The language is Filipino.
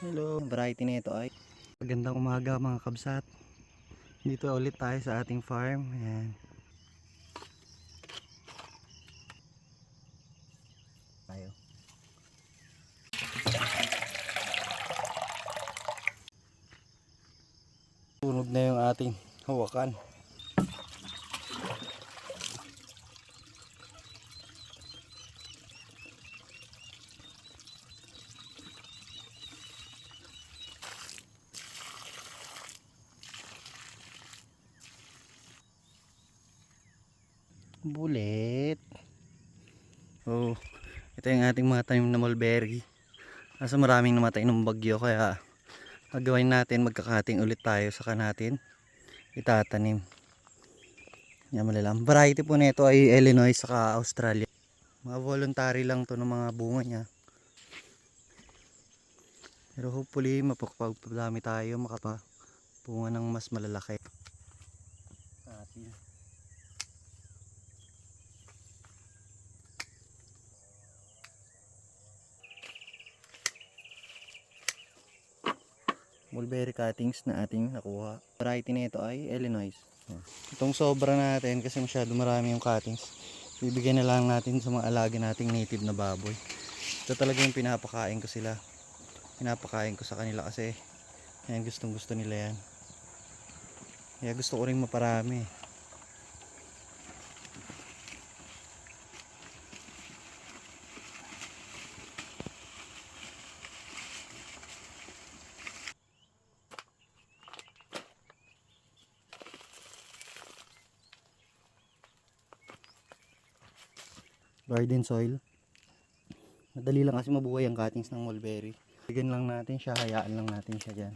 Hello, variety nito ay magandang umaga mga kabsat. Dito ulit tayo sa ating farm. Ayan. Tayo. Tunog na yung ating hawakan. Bulit. Oh, ito yung ating mga tanim na mulberry. Kaso maraming namatay ng bagyo kaya gagawin natin, magkakating ulit tayo saka natin itatanim. Yan malalang. Variety po nito ay Illinois saka Australia. Mga voluntary lang to ng mga bunga niya. Pero hopefully mapagpagdami tayo makapapunga ng mas malalaki. Atin. Mulberry cuttings na ating nakuha. Variety nito ay Illinois. Itong sobra natin kasi masyado marami yung cuttings. Bibigyan na lang natin sa mga alaga nating native na baboy. Ito talaga yung pinapakain ko sila. Pinapakain ko sa kanila kasi yan, gustong gusto nila yan. Kaya gusto ko rin maparami. Garden soil. Madali lang kasi mabuhay ang cuttings ng mulberry. Bigyan lang natin siya, hayaan lang natin siya dyan.